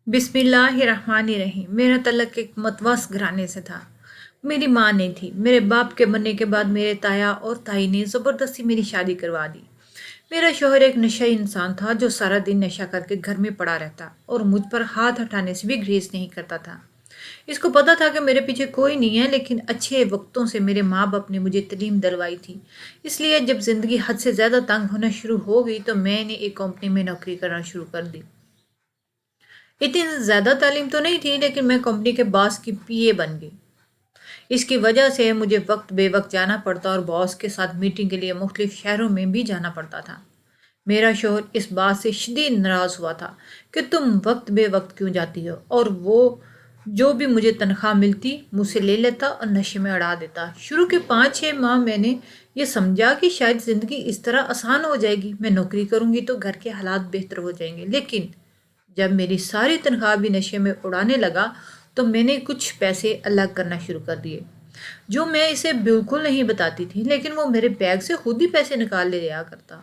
بسم اللہ الرحمن الرحیم۔ میرا تعلق ایک متوسط گھرانے سے تھا۔ میری ماں نہیں تھی۔ میرے باپ کے مرنے کے بعد میرے تایا اور تائی نے زبردستی میری شادی کروا دی۔ میرا شوہر ایک نشئی انسان تھا جو سارا دن نشہ کر کے گھر میں پڑا رہتا اور مجھ پر ہاتھ ہٹانے سے بھی گریز نہیں کرتا تھا۔ اس کو پتا تھا کہ میرے پیچھے کوئی نہیں ہے، لیکن اچھے وقتوں سے میرے ماں باپ نے مجھے تعلیم دلوائی تھی۔ اس لیے جب زندگی حد سے زیادہ تنگ ہونا شروع ہو گئی تو میں نے ایک کمپنی میں نوکری کرنا شروع کر دی۔ اتنی زیادہ تعلیم تو نہیں تھی، لیکن میں کمپنی کے باس کی پی اے بن گئی۔ اس کی وجہ سے مجھے وقت بے وقت جانا پڑتا اور باس کے ساتھ میٹنگ کے لیے مختلف شہروں میں بھی جانا پڑتا تھا۔ میرا شوہر اس بات سے شدید ناراض ہوا تھا کہ تم وقت بے وقت کیوں جاتی ہو، اور وہ جو بھی مجھے تنخواہ ملتی مجھ سے لے لیتا اور نشے میں اڑا دیتا۔ شروع کے 5-6 ماہ میں نے یہ سمجھا کہ شاید زندگی اس طرح آسان ہو جائے گی، میں نوکری کروں گی تو گھر کے حالات بہتر ہو جائیں گے۔ لیکن جب میری ساری تنخواہ بھی نشے میں اڑانے لگا تو میں نے کچھ پیسے الگ کرنا شروع کر دیے، جو میں اسے بالکل نہیں بتاتی تھی، لیکن وہ میرے بیگ سے خود ہی پیسے نکال لے لیا کرتا۔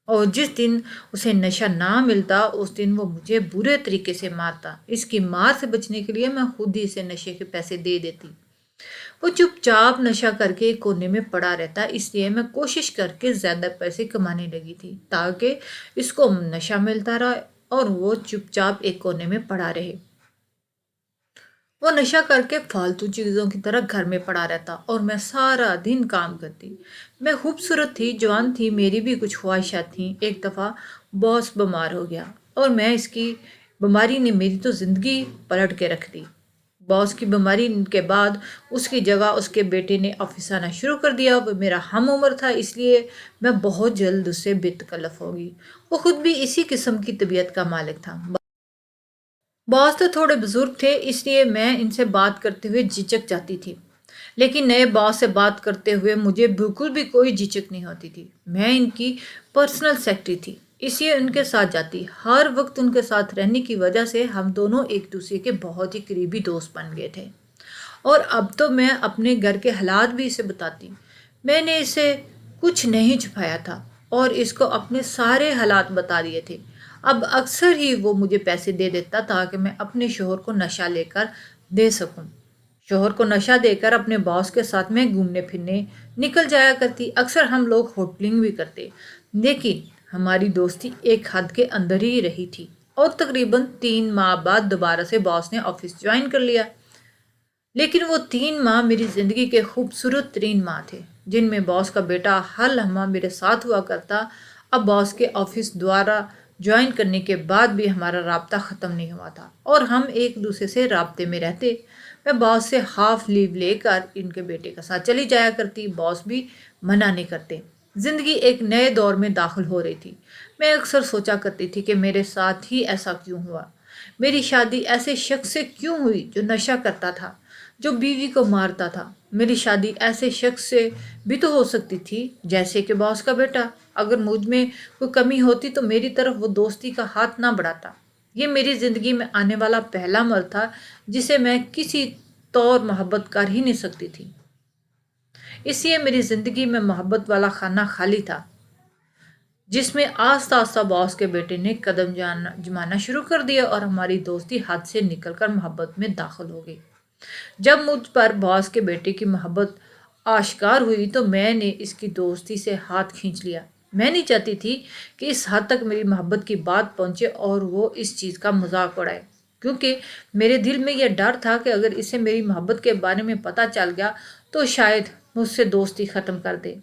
اور جس دن اسے نشہ نہ ملتا اس دن وہ مجھے برے طریقے سے مارتا۔ اس کی مار سے بچنے کے لیے میں خود ہی اسے نشے کے پیسے دے دیتی۔ وہ چپ چاپ نشہ کر کے ایک کونے میں پڑا رہتا، اس لیے میں کوشش کر کے زیادہ پیسے کمانے لگی تھی تاکہ اس کو نشہ ملتا رہا اور وہ چپ چاپ ایک کونے میں پڑا رہے۔ وہ نشہ کر کے فالتو چیزوں کی طرح گھر میں پڑا رہتا اور میں سارا دن کام کرتی۔ میں خوبصورت تھی، جوان تھی، میری بھی کچھ خواہشات تھیں۔ ایک دفعہ باس بیمار ہو گیا اور اس کی بیماری نے میری تو زندگی پلٹ کے رکھ دی۔ باس کی بیماری کے بعد اس کی جگہ اس کے بیٹے نے آفس آنا شروع کر دیا۔ وہ میرا ہم عمر تھا، اس لیے میں بہت جلد اس سے بے تکلف ہو گئی۔ وہ خود بھی اسی قسم کی طبیعت کا مالک تھا۔ باس تو تھوڑے بزرگ تھے، اس لیے میں ان سے بات کرتے ہوئے جھجک جاتی تھی، لیکن نئے باس سے بات کرتے ہوئے مجھے بالکل بھی کوئی جھجک نہیں ہوتی تھی۔ میں ان کی پرسنل سیکرٹری تھی، اس لیے ان کے ساتھ جاتی۔ ہر وقت ان کے ساتھ رہنے کی وجہ سے ہم دونوں ایک دوسرے کے بہت ہی قریبی دوست بن گئے تھے، اور اب تو میں اپنے گھر کے حالات بھی اسے بتاتی۔ میں نے اسے کچھ نہیں چھپایا تھا اور اس کو اپنے سارے حالات بتا دیے تھے۔ اب اکثر ہی وہ مجھے پیسے دے دیتا تاکہ میں اپنے شوہر کو نشہ لے کر دے سکوں۔ شوہر کو نشہ دے کر اپنے باس کے ساتھ میں گھومنے پھرنے نکل جایا کرتی۔ اکثر ہم لوگ ہوٹلنگ بھی کرتے، لیکن ہماری دوستی ایک حد کے اندر ہی رہی تھی، اور تقریباً 3 ماہ بعد دوبارہ سے باس نے آفس جوائن کر لیا۔ لیکن وہ 3 ماہ میری زندگی کے خوبصورت ترین ماہ تھے، جن میں باس کا بیٹا ہر لمحہ میرے ساتھ ہوا کرتا۔ اب باس کے آفس دوبارہ جوائن کرنے کے بعد بھی ہمارا رابطہ ختم نہیں ہوا تھا اور ہم ایک دوسرے سے رابطے میں رہتے۔ میں باس سے ہاف لیو لے کر ان کے بیٹے کے ساتھ چلی جایا کرتی، باس بھی منع نہیں کرتے۔ زندگی ایک نئے دور میں داخل ہو رہی تھی۔ میں اکثر سوچا کرتی تھی کہ میرے ساتھ ہی ایسا کیوں ہوا، میری شادی ایسے شخص سے کیوں ہوئی جو نشہ کرتا تھا، جو بیوی کو مارتا تھا۔ میری شادی ایسے شخص سے بھی تو ہو سکتی تھی جیسے کہ باس کا بیٹا۔ اگر مجھ میں کوئی کمی ہوتی تو میری طرف وہ دوستی کا ہاتھ نہ بڑھاتا۔ یہ میری زندگی میں آنے والا پہلا مرد تھا جسے میں کسی طور محبت کر ہی نہیں سکتی تھی، اس لیے میری زندگی میں محبت والا خانہ خالی تھا، جس میں آہستہ آہستہ باس کے بیٹے نے قدم جمانا شروع کر دیا اور ہماری دوستی حد سے نکل کر محبت میں داخل ہو گئی۔ جب مجھ پر باس کے بیٹے کی محبت آشکار ہوئی تو میں نے اس کی دوستی سے ہاتھ کھینچ لیا۔ میں نہیں چاہتی تھی کہ اس حد تک میری محبت کی بات پہنچے اور وہ اس چیز کا مذاق اڑائے، کیونکہ میرے دل میں یہ ڈر تھا کہ اگر اسے میری محبت کے بارے میں پتہ چل گیا تو شاید مجھ سے دوستی ختم کر دے۔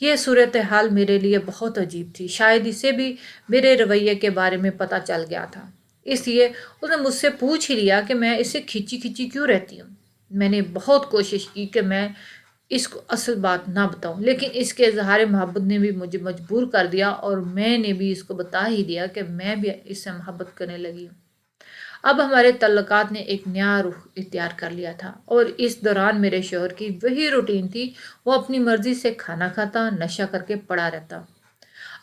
یہ صورتحال میرے لیے بہت عجیب تھی، شاید اسے بھی میرے رویے کے بارے میں پتہ چل گیا تھا، اس لیے اس نے مجھ سے پوچھ ہی لیا کہ میں اسے کھینچی کھینچی کیوں رہتی ہوں۔ میں نے بہت کوشش کی کہ میں اس کو اصل بات نہ بتاؤں، لیکن اس کے اظہار محبت نے بھی مجھے مجبور کر دیا اور میں نے بھی اس کو بتا ہی دیا کہ میں بھی اس سے محبت کرنے لگی ہوں۔ اب ہمارے تعلقات نے ایک نیا رخ اختیار کر لیا تھا، اور اس دوران میرے شوہر کی وہی روٹین تھی، وہ اپنی مرضی سے کھانا کھاتا، نشہ کر کے پڑا رہتا۔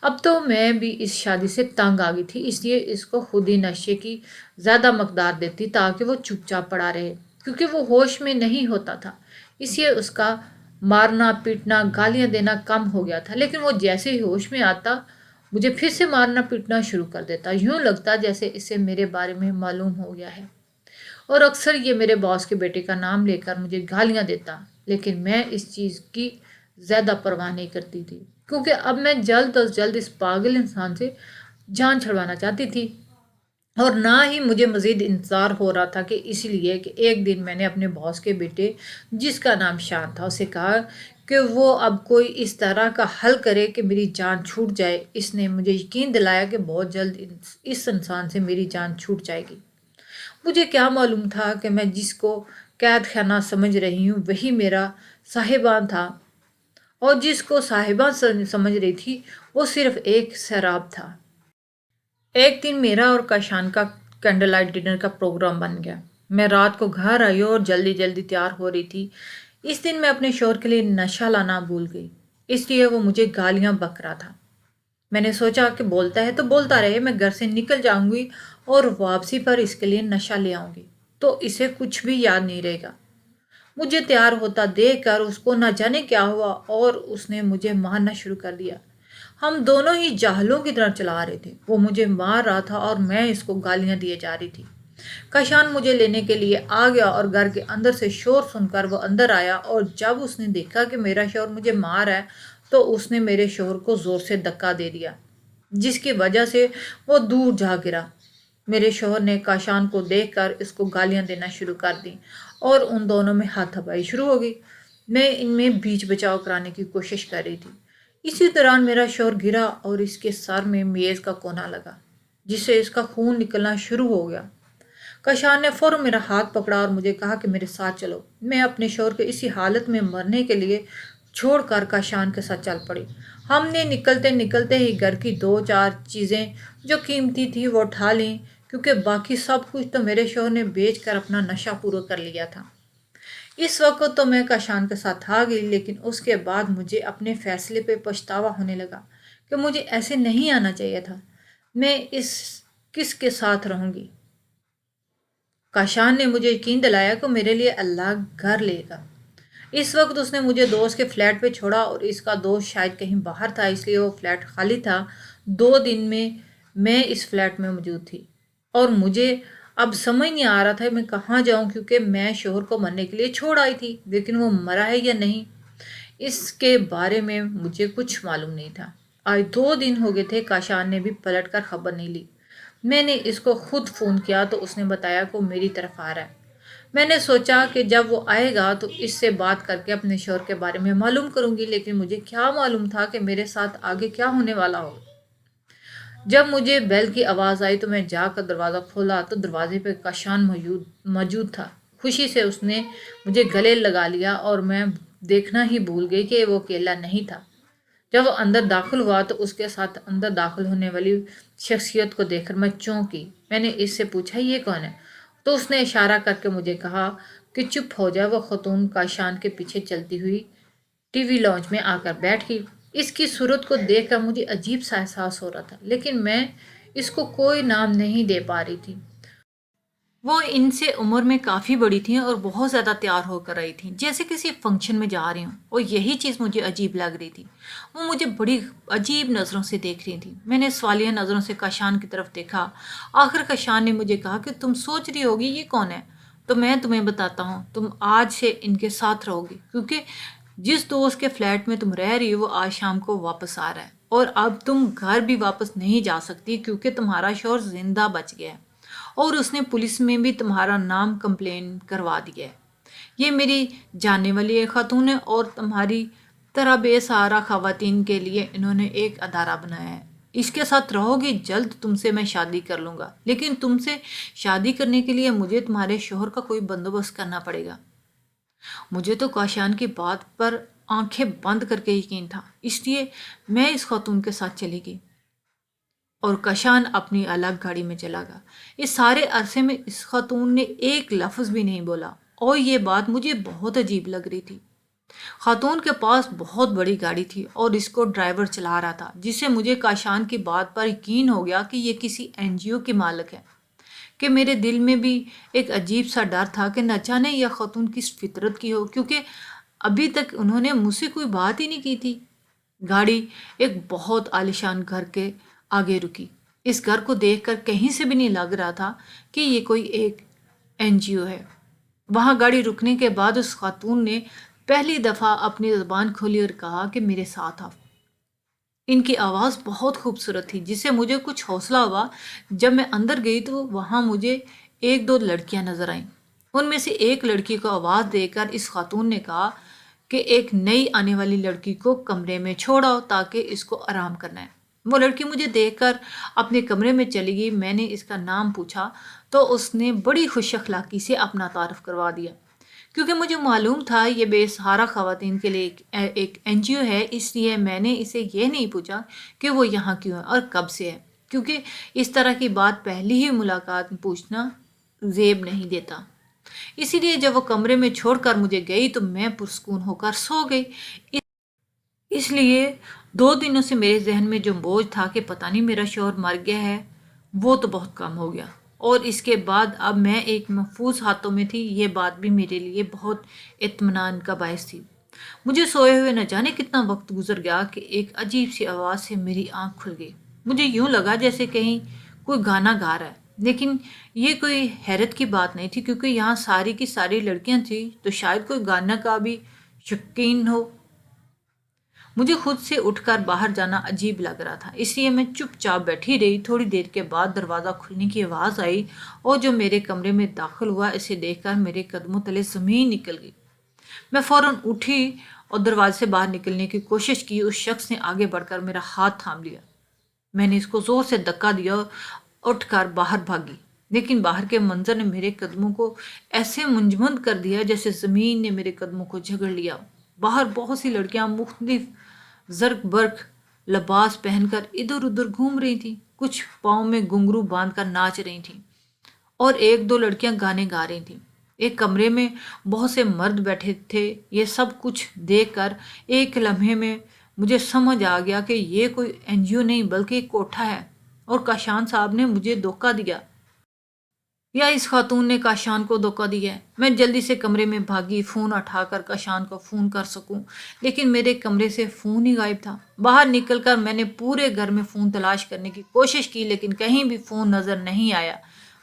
اب تو میں بھی اس شادی سے تنگ آ گئی تھی، اس لیے اس کو خود ہی نشے کی زیادہ مقدار دیتی تاکہ وہ چپ چاپ پڑا رہے، کیونکہ وہ ہوش میں نہیں ہوتا تھا۔ اس لیے اس کا مارنا پیٹنا گالیاں دینا کم ہو گیا تھا، لیکن وہ جیسے ہی ہوش میں آتا مجھے پھر سے مارنا پیٹنا شروع کر دیتا، یوں لگتا جیسے اسے میرے بارے میں معلوم ہو گیا ہے، اور اکثر یہ میرے باس کے بیٹے کا نام لے کر مجھے گالیاں دیتا، لیکن میں اس چیز کی زیادہ پرواہ نہیں کرتی تھی، کیونکہ اب میں جلد از جلد اس پاگل انسان سے جان چھڑوانا چاہتی تھی، اور نہ ہی مجھے مزید انتظار ہو رہا تھا کہ اس لیے کہ ایک دن میں نے اپنے باس کے بیٹے، جس کا نام شان تھا، اسے کہا کہ وہ اب کوئی اس طرح کا حل کرے کہ میری جان چھوٹ جائے۔ اس نے مجھے یقین دلایا کہ بہت جلد اس انسان سے میری جان چھوٹ جائے گی۔ مجھے کیا معلوم تھا کہ میں جس کو قید خانہ سمجھ رہی ہوں وہی میرا صاحبان تھا، اور جس کو صاحبان سمجھ رہی تھی وہ صرف ایک سیراب تھا۔ ایک دن میرا اور کاشان کا کینڈل لائٹ ڈنر کا پروگرام بن گیا۔ میں رات کو گھر آئی اور جلدی جلدی تیار ہو رہی تھی۔ اس دن میں اپنے شوہر کے لیے نشہ لانا بھول گئی، اس لیے وہ مجھے گالیاں بک رہا تھا۔ میں نے سوچا کہ بولتا ہے تو بولتا رہے، میں گھر سے نکل جاؤں گی اور واپسی پر اس کے لیے نشہ لے آؤں گی تو اسے کچھ بھی یاد نہیں رہے گا۔ مجھے تیار ہوتا دیکھ کر اس کو نہ جانے کیا ہوا اور اس نے مجھے مارنا شروع کر دیا۔ ہم دونوں ہی جاہلوں کی طرح چلا رہے تھے، وہ مجھے مار رہا تھا اور میں اس کو گالیاں دیے جا رہی تھی۔ کاشان مجھے لینے کے لیے آ گیا اور گھر کے اندر سے شور سن کر وہ اندر آیا، اور جب اس نے دیکھا کہ میرا شوہر مجھے مار ہے تو اس نے میرے شوہر کو زور سے دھکا دے دیا، جس کی وجہ سے وہ دور جا گرا۔ میرے شوہر نے کاشان کو دیکھ کر اس کو گالیاں دینا شروع کر دی اور ان دونوں میں ہاتھ تھپائی شروع ہو گئی۔ میں ان میں بیچ بچاؤ کرانے کی کوشش کر رہی تھی۔ اسی دوران میرا شوہر گرا اور اس کے سر میں میز کا کونا لگا، جس سے اس کا خون نکلنا شروع ہو گیا۔ کاشان نے فوراً میرا ہاتھ پکڑا اور مجھے کہا کہ میرے ساتھ چلو۔ میں اپنے شوہر کو اسی حالت میں مرنے کے لیے چھوڑ کر کاشان کے ساتھ چل پڑی۔ ہم نے نکلتے نکلتے ہی گھر کی 2-4 چیزیں جو قیمتی تھی وہ اٹھا لیں، کیونکہ باقی سب کچھ تو میرے شوہر نے بیچ کر اپنا نشہ پورا کر لیا تھا۔ اس وقت تو میں کاشان کے ساتھ آ گئی، لیکن اس کے بعد مجھے اپنے فیصلے پہ پچھتاوا ہونے لگا کہ مجھے ایسے نہیں آنا چاہیے تھا۔ میں کس کے ساتھ رہوں گی؟ کاشان نے مجھے یقین دلایا کہ میرے لیے اللہ گھر لے گا۔ اس وقت اس نے مجھے دوست کے فلیٹ پہ چھوڑا اور اس کا دوست شاید کہیں باہر تھا، اس لیے وہ فلیٹ خالی تھا۔ 2 دن میں اس فلیٹ میں موجود تھی اور مجھے اب سمجھ نہیں آ رہا تھا میں کہاں جاؤں، کیونکہ میں شوہر کو مرنے کے لیے چھوڑ آئی تھی، لیکن وہ مرا ہے یا نہیں اس کے بارے میں مجھے کچھ معلوم نہیں تھا۔ آج 2 دن ہو گئے تھے، کاشان نے بھی پلٹ کر خبر نہیں لی۔ میں نے اس کو خود فون کیا تو اس نے بتایا کہ وہ میری طرف آ رہا ہے۔ میں نے سوچا کہ جب وہ آئے گا تو اس سے بات کر کے اپنے شوہر کے بارے میں معلوم کروں گی، لیکن مجھے کیا معلوم تھا کہ میرے ساتھ آگے کیا ہونے والا ہو۔ جب مجھے بیل کی آواز آئی تو میں جا کر دروازہ کھولا تو دروازے پہ کاشان موجود تھا۔ خوشی سے اس نے مجھے گلے لگا لیا اور میں دیکھنا ہی بھول گئی کہ وہ اکیلا نہیں تھا۔ جب وہ اندر داخل ہوا تو اس کے ساتھ اندر داخل ہونے والی شخصیت کو دیکھ کر میں چونکی۔ میں نے اس سے پوچھا یہ کون ہے؟ تو اس نے اشارہ کر کے مجھے کہا کہ چپ ہو جائے۔ وہ خاتون کاشان کے پیچھے چلتی ہوئی ٹی وی لاؤنج میں آ کر بیٹھ گئی۔ اس کی صورت کو دیکھ کر مجھے عجیب سا احساس ہو رہا تھا، لیکن میں اس کو کوئی نام نہیں دے پا رہی تھی۔ وہ ان سے عمر میں کافی بڑی تھیں اور بہت زیادہ تیار ہو کر رہی تھیں، جیسے کسی فنکشن میں جا رہی ہوں، اور یہی چیز مجھے عجیب لگ رہی تھی۔ وہ مجھے بڑی عجیب نظروں سے دیکھ رہی تھیں۔ میں نے سوالیہ نظروں سے کاشان کی طرف دیکھا۔ آخر کاشان نے مجھے کہا کہ تم سوچ رہی ہوگی یہ کون ہے، تو میں تمہیں بتاتا ہوں، تم آج سے ان کے ساتھ رہو گی، کیونکہ جس دوست کے فلیٹ میں تم رہ رہی ہو وہ آج شام کو واپس آ رہا ہے، اور اب تم گھر بھی واپس نہیں جا سکتی کیونکہ تمہارا شوہر زندہ بچ گیا ہے اور اس نے پولیس میں بھی تمہارا نام کمپلین کروا دیا ہے۔ یہ میری جاننے والی ایک خاتون ہے اور تمہاری طرح بے سہارا خواتین کے لیے انہوں نے ایک ادارہ بنایا ہے۔ اس کے ساتھ رہو گی، جلد تم سے میں شادی کر لوں گا، لیکن تم سے شادی کرنے کے لیے مجھے تمہارے شوہر کا کوئی بندوبست کرنا پڑے گا۔ مجھے تو کاشان کی بات پر آنکھیں بند کر کے یقین تھا، اس لیے میں اس خاتون کے ساتھ چلی گئی اور کاشان اپنی الگ گاڑی میں چلا گیا۔ اس سارے عرصے میں اس خاتون نے ایک لفظ بھی نہیں بولا، اور یہ بات مجھے بہت عجیب لگ رہی تھی۔ خاتون کے پاس بہت بڑی گاڑی تھی اور اس کو ڈرائیور چلا رہا تھا، جس سے مجھے کاشان کی بات پر یقین ہو گیا کہ یہ کسی NGO کی مالک ہے۔ کہ میرے دل میں بھی ایک عجیب سا ڈر تھا کہ نہ جانے یہ خاتون کس فطرت کی ہو، کیونکہ ابھی تک انہوں نے مجھ سے کوئی بات ہی نہیں کی تھی۔ گاڑی ایک بہت عالیشان گھر کے آگے رکی۔ اس گھر کو دیکھ کر کہیں سے بھی نہیں لگ رہا تھا کہ یہ کوئی ایک NGO ہے۔ وہاں گاڑی رکنے کے بعد اس خاتون نے پہلی دفعہ اپنی زبان کھولی اور کہا کہ میرے ساتھ آؤ۔ ان کی آواز بہت خوبصورت تھی جس سے مجھے کچھ حوصلہ ہوا۔ جب میں اندر گئی تو وہاں مجھے ایک دو لڑکیاں نظر آئیں۔ ان میں سے ایک لڑکی کو آواز دے کر اس خاتون نے کہا کہ ایک نئی آنے والی لڑکی کو کمرے میں چھوڑاؤ تاکہ اس کو آرام کرنا ہے۔ وہ لڑکی مجھے دیکھ کر اپنے کمرے میں چلی گئی۔ میں نے اس کا نام پوچھا تو اس نے بڑی خوش اخلاقی سے اپنا تعارف کروا دیا۔ کیونکہ مجھے معلوم تھا یہ بے سہارا خواتین کے لیے ایک NGO ہے، اس لیے میں نے اسے یہ نہیں پوچھا کہ وہ یہاں کیوں ہے اور کب سے ہے، کیونکہ اس طرح کی بات پہلی ہی ملاقات میں پوچھنا زیب نہیں دیتا۔ اسی لیے جب وہ کمرے میں چھوڑ کر مجھے گئی تو میں پرسکون ہو کر سو گئی۔ اس لیے 2 دنوں سے میرے ذہن میں جو بوجھ تھا کہ پتہ نہیں میرا شوہر مر گیا ہے، وہ تو بہت کم ہو گیا، اور اس کے بعد اب میں ایک محفوظ ہاتھوں میں تھی۔ یہ بات بھی میرے لیے بہت اطمینان کا باعث تھی۔ مجھے سوئے ہوئے نہ جانے کتنا وقت گزر گیا کہ ایک عجیب سی آواز سے میری آنکھ کھل گئی۔ مجھے یوں لگا جیسے کہیں کوئی گانا گا رہا ہے، لیکن یہ کوئی حیرت کی بات نہیں تھی کیونکہ یہاں ساری کی ساری لڑکیاں تھیں، تو شاید کوئی گانا کا بھی شوقین ہو۔ مجھے خود سے اٹھ کر باہر جانا عجیب لگ رہا تھا، اس لیے میں چپ چاپ بیٹھی رہی۔ تھوڑی دیر کے بعد دروازہ کھلنے کی آواز آئی اور جو میرے کمرے میں داخل ہوا اسے دیکھ کر میرے قدموں تلے زمین نکل گئی۔ میں فوراً اٹھی اور دروازے سے باہر نکلنے کی کوشش کی۔ اس شخص نے آگے بڑھ کر میرا ہاتھ تھام لیا۔ میں نے اس کو زور سے دھکا دیا اور اٹھ کر باہر بھاگی، لیکن باہر کے منظر نے میرے قدموں کو ایسے منجمد کر دیا جیسے زمین نے میرے قدموں کو جھگڑ لیا۔ باہر بہت سی لڑکیاں مختلف زرق برق لباس پہن کر ادھر ادھر گھوم رہی تھیں، کچھ پاؤں میں گھنگرو باندھ کر ناچ رہی تھیں اور ایک دو لڑکیاں گانے گا رہی تھیں۔ ایک کمرے میں بہت سے مرد بیٹھے تھے۔ یہ سب کچھ دیکھ کر ایک لمحے میں مجھے سمجھ آ گیا کہ یہ کوئی NGO نہیں بلکہ ایک کوٹھا ہے، اور کاشان صاحب نے مجھے دھوکہ دیا، یا اس خاتون نے کاشان کو دھوکہ دیا ہے۔ میں جلدی سے کمرے میں بھاگی، فون اٹھا کر کاشان کو فون کر سکوں، لیکن میرے کمرے سے فون ہی غائب تھا۔ باہر نکل کر میں نے پورے گھر میں فون تلاش کرنے کی کوشش کی لیکن کہیں بھی فون نظر نہیں آیا۔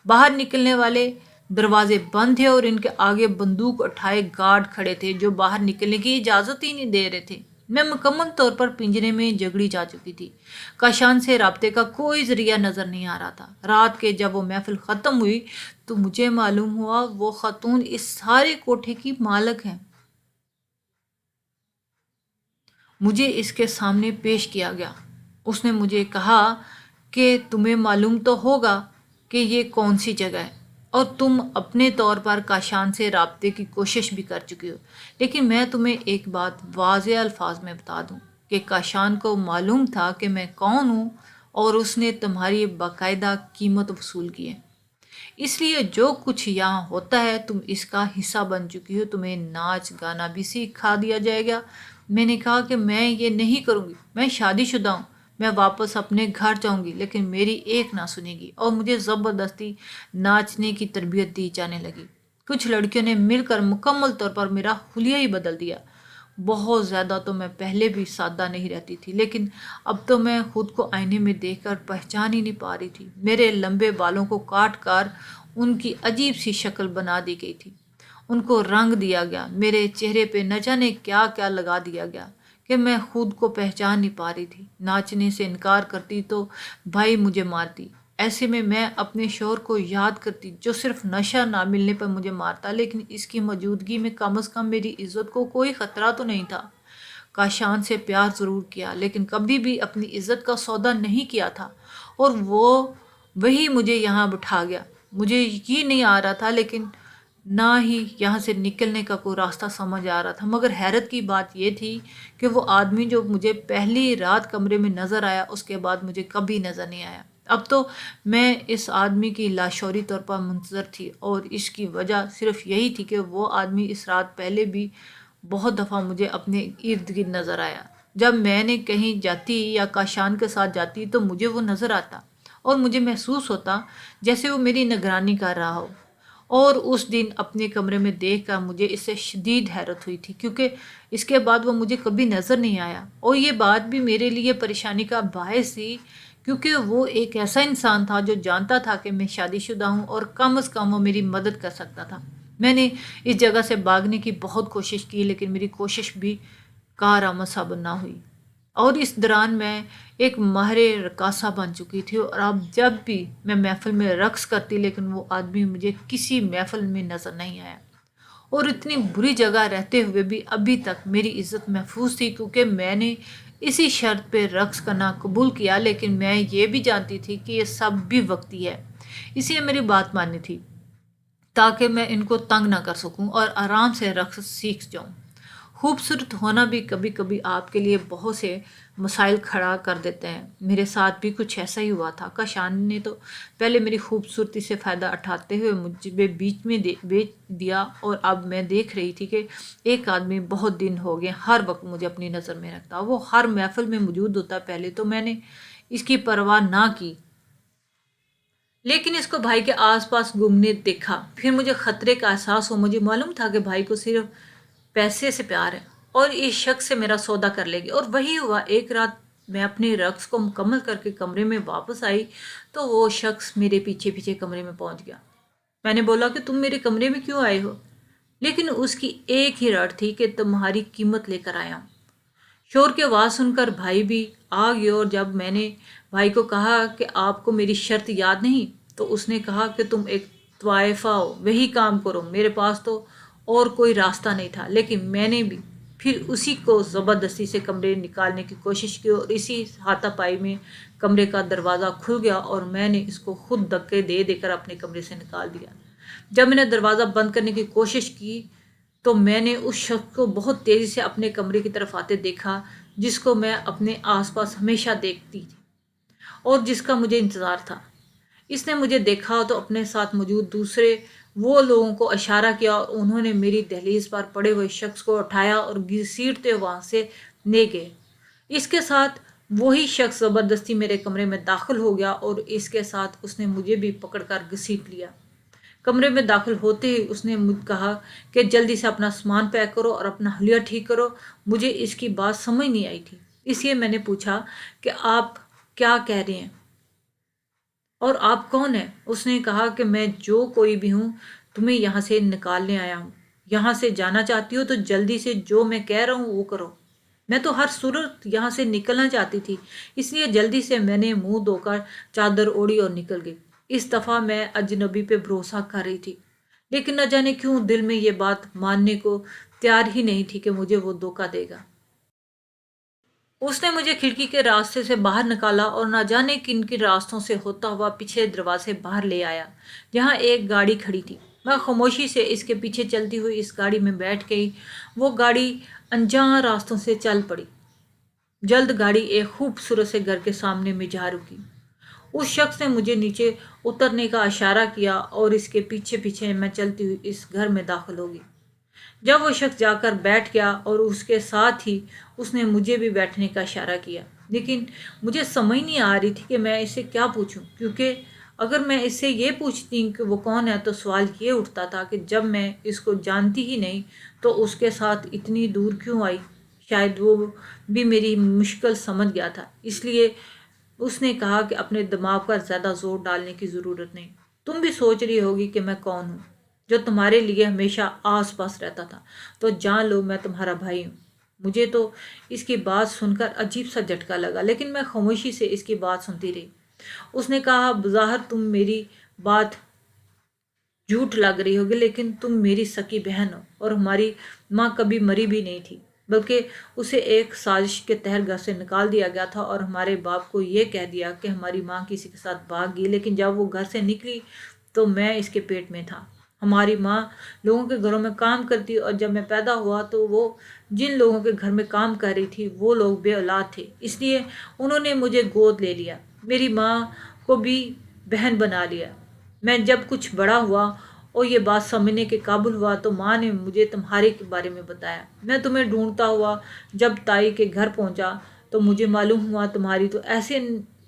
باہر نکلنے والے دروازے بند تھے اور ان کے آگے بندوق اٹھائے گارڈ کھڑے تھے جو باہر نکلنے کی اجازت ہی نہیں دے رہے تھے۔ میں مکمل طور پر پنجرے میں جگڑی جا چکی تھی۔ کاشان سے رابطے کا کوئی ذریعہ نظر نہیں آ رہا تھا۔ رات کے جب وہ محفل ختم ہوئی تو مجھے معلوم ہوا وہ خاتون اس سارے کوٹھے کی مالک ہے۔ مجھے اس کے سامنے پیش کیا گیا۔ اس نے مجھے کہا کہ تمہیں معلوم تو ہوگا کہ یہ کون سی جگہ ہے، اور تم اپنے طور پر کاشان سے رابطے کی کوشش بھی کر چکی ہو، لیکن میں تمہیں ایک بات واضح الفاظ میں بتا دوں کہ کاشان کو معلوم تھا کہ میں کون ہوں اور اس نے تمہاری باقاعدہ قیمت وصول کی ہے۔ اس لیے جو کچھ یہاں ہوتا ہے تم اس کا حصہ بن چکی ہو۔ تمہیں ناچ گانا بھی سکھا دیا جائے گا۔ میں نے کہا کہ میں یہ نہیں کروں گی، میں شادی شدہ ہوں، میں واپس اپنے گھر جاؤں گی، لیکن میری ایک نہ سنے گی، اور مجھے زبردستی ناچنے کی تربیت دی جانے لگی۔ کچھ لڑکیوں نے مل کر مکمل طور پر میرا حلیہ ہی بدل دیا۔ بہت زیادہ تو میں پہلے بھی سادہ نہیں رہتی تھی، لیکن اب تو میں خود کو آئینے میں دیکھ کر پہچان ہی نہیں پا رہی تھی۔ میرے لمبے بالوں کو کاٹ کر ان کی عجیب سی شکل بنا دی گئی تھی، ان کو رنگ دیا گیا، میرے چہرے پہ نہ جانے کیا کیا لگا دیا گیا کہ میں خود کو پہچان نہیں پا رہی تھی۔ ناچنے سے انکار کرتی تو بھائی مجھے مارتی۔ ایسے میں اپنے شوہر کو یاد کرتی جو صرف نشہ نہ ملنے پر مجھے مارتا، لیکن اس کی موجودگی میں کم از کم میری عزت کو کوئی خطرہ تو نہیں تھا۔ کاشان سے پیار ضرور کیا لیکن کبھی بھی اپنی عزت کا سودا نہیں کیا تھا، اور وہی مجھے یہاں بٹھا گیا۔ مجھے یقین نہیں آ رہا تھا لیکن نہ ہی یہاں سے نکلنے کا کوئی راستہ سمجھ آ رہا تھا۔ مگر حیرت کی بات یہ تھی کہ وہ آدمی جو مجھے پہلی رات کمرے میں نظر آیا اس کے بعد مجھے کبھی نظر نہیں آیا۔ اب تو میں اس آدمی کی لاشعوری طور پر منتظر تھی، اور اس کی وجہ صرف یہی تھی کہ وہ آدمی اس رات پہلے بھی بہت دفعہ مجھے اپنے ارد گرد نظر آیا۔ جب میں نے کہیں جاتی یا کاشان کے ساتھ جاتی تو مجھے وہ نظر آتا، اور مجھے محسوس ہوتا جیسے وہ میری نگرانی کر رہا ہو، اور اس دن اپنے کمرے میں دیکھ کر مجھے اس سے شدید حیرت ہوئی تھی، کیونکہ اس کے بعد وہ مجھے کبھی نظر نہیں آیا، اور یہ بات بھی میرے لیے پریشانی کا باعث تھی، کیونکہ وہ ایک ایسا انسان تھا جو جانتا تھا کہ میں شادی شدہ ہوں اور کم از کم وہ میری مدد کر سکتا تھا۔ میں نے اس جگہ سے بھاگنے کی بہت کوشش کی، لیکن میری کوشش بھی کارآمد ثابت نہ ہوئی، اور اس دوران میں ایک ماہر رقاصہ بن چکی تھی، اور اب جب بھی میں محفل میں رقص کرتی لیکن وہ آدمی مجھے کسی محفل میں نظر نہیں آیا، اور اتنی بری جگہ رہتے ہوئے بھی ابھی تک میری عزت محفوظ تھی، کیونکہ میں نے اسی شرط پہ رقص کرنا قبول کیا، لیکن میں یہ بھی جانتی تھی کہ یہ سب بھی وقتی ہے، اس لیے میری بات ماننی تھی تاکہ میں ان کو تنگ نہ کر سکوں اور آرام سے رقص سیکھ جاؤں۔ خوبصورت ہونا بھی کبھی کبھی آپ کے لیے بہت سے مسائل کھڑا کر دیتے ہیں۔ میرے ساتھ بھی کچھ ایسا ہی ہوا تھا۔ کاشان نے تو پہلے میری خوبصورتی سے فائدہ اٹھاتے ہوئے مجھے بیچ میں بیچ دیا، اور اب میں دیکھ رہی تھی کہ ایک آدمی بہت دن ہو گئے ہر وقت مجھے اپنی نظر میں رکھتا، وہ ہر محفل میں موجود ہوتا۔ پہلے تو میں نے اس کی پرواہ نہ کی، لیکن اس کو بھائی کے آس پاس گھومنے دیکھا، پھر مجھے خطرے کا احساس ہو۔ مجھے معلوم تھا کہ بھائی کو صرف پیسے سے پیار ہے اور اس شخص سے میرا سودا کر لے گی، اور وہی ہوا۔ ایک رات میں اپنے رقص کو مکمل کر کے کمرے میں واپس آئی تو وہ شخص میرے پیچھے پیچھے کمرے میں پہنچ گیا۔ میں نے بولا کہ تم میرے کمرے میں کیوں آئے ہو؟ لیکن اس کی ایک ہی رٹ تھی کہ تمہاری قیمت لے کر آیا ہوں۔ شور کی آواز سن کر بھائی بھی آ گئے، اور جب میں نے بھائی کو کہا کہ آپ کو میری شرط یاد نہیں، تو اس نے کہا کہ تم ایک طائفہ ہو، وہی کام کرو، میرے پاس تو اور کوئی راستہ نہیں تھا۔ لیکن میں نے بھی پھر اسی کو زبردستی سے کمرے نکالنے کی کوشش کی، اور اسی ہاتھا پائی میں کمرے کا دروازہ کھل گیا اور میں نے اس کو خود دھکے دے دے کر اپنے کمرے سے نکال دیا۔ جب میں نے دروازہ بند کرنے کی کوشش کی تو میں نے اس شخص کو بہت تیزی سے اپنے کمرے کی طرف آتے دیکھا، جس کو میں اپنے آس پاس ہمیشہ دیکھتی تھی اور جس کا مجھے انتظار تھا۔ اس نے مجھے دیکھا تو اپنے ساتھ موجود دوسرے وہ لوگوں کو اشارہ کیا، اور انہوں نے میری دہلیز پر پڑے ہوئے شخص کو اٹھایا اور گھسیٹتے وہاں سے لے گئے۔ اس کے ساتھ وہی شخص زبردستی میرے کمرے میں داخل ہو گیا، اور اس کے ساتھ اس نے مجھے بھی پکڑ کر گھسیٹ لیا۔ کمرے میں داخل ہوتے ہی اس نے مجھ کہا کہ جلدی سے اپنا سامان پیک کرو اور اپنا حلیہ ٹھیک کرو۔ مجھے اس کی بات سمجھ نہیں آئی تھی، اس لیے میں نے پوچھا کہ آپ کیا کہہ رہے ہیں اور آپ کون ہیں؟ اس نے کہا کہ میں جو کوئی بھی ہوں، تمہیں یہاں سے نکالنے آیا ہوں۔ یہاں سے جانا چاہتی ہو تو جلدی سے جو میں کہہ رہا ہوں وہ کرو۔ میں تو ہر صورت یہاں سے نکلنا چاہتی تھی، اس لیے جلدی سے میں نے منہ دھو کر چادر اوڑھی اور نکل گئی۔ اس دفعہ میں اجنبی پہ بھروسہ کر رہی تھی، لیکن نہ جانے کیوں دل میں یہ بات ماننے کو تیار ہی نہیں تھی کہ مجھے وہ دھوکہ دے گا۔ اس نے مجھے کھڑکی کے راستے سے باہر نکالا اور نہ جانے کن کن راستوں سے ہوتا ہوا پچھلے دروازے باہر لے آیا، جہاں ایک گاڑی کھڑی تھی۔ میں خاموشی سے اس کے پیچھے چلتی ہوئی اس گاڑی میں بیٹھ گئی۔ وہ گاڑی انجان راستوں سے چل پڑی۔ جلد گاڑی ایک خوبصورت سے گھر کے سامنے میں جا رکی۔ اس شخص نے مجھے نیچے اترنے کا اشارہ کیا اور اس کے پیچھے پیچھے میں چلتی ہوئی اس گھر میں داخل ہو گئی۔ جب وہ شخص جا کر بیٹھ گیا اور اس کے ساتھ ہی اس نے مجھے بھی بیٹھنے کا اشارہ کیا، لیکن مجھے سمجھ نہیں آ رہی تھی کہ میں اسے کیا پوچھوں، کیونکہ اگر میں اس سے یہ پوچھتی کہ وہ کون ہے تو سوال یہ اٹھتا تھا کہ جب میں اس کو جانتی ہی نہیں تو اس کے ساتھ اتنی دور کیوں آئی۔ شاید وہ بھی میری مشکل سمجھ گیا تھا، اس لیے اس نے کہا کہ اپنے دماغ پر زیادہ زور ڈالنے کی ضرورت نہیں۔ تم بھی سوچ رہی ہوگی کہ میں کون ہوں جو تمہارے لیے ہمیشہ آس پاس رہتا تھا، تو جان لو میں تمہارا بھائی ہوں۔ مجھے تو اس کی بات سن کر عجیب سا جھٹکا لگا، لیکن میں خاموشی سے اس کی بات سنتی رہی۔ اس نے کہا بظاہر تم میری بات جھوٹ لگ رہی ہوگی، لیکن تم میری سکی بہن ہو اور ہماری ماں کبھی مری بھی نہیں تھی، بلکہ اسے ایک سازش کے تحت گھر سے نکال دیا گیا تھا، اور ہمارے باپ کو یہ کہہ دیا کہ ہماری ماں کسی کے ساتھ بھاگ گئی، لیکن جب وہ گھر سے نکلی تو میں اس کے پیٹ میں تھا۔ ہماری ماں لوگوں کے گھروں میں کام کرتی، اور جب میں پیدا ہوا تو وہ جن لوگوں کے گھر میں کام کر رہی تھی وہ لوگ بے اولاد تھے، اس لیے انہوں نے مجھے گود لے لیا، میری ماں کو بھی بہن بنا لیا۔ میں جب کچھ بڑا ہوا اور یہ بات سمجھنے کے قابل ہوا تو ماں نے مجھے تمہارے کے بارے میں بتایا۔ میں تمہیں ڈھونڈتا ہوا جب تائی کے گھر پہنچا تو مجھے معلوم ہوا تمہاری تو ایسے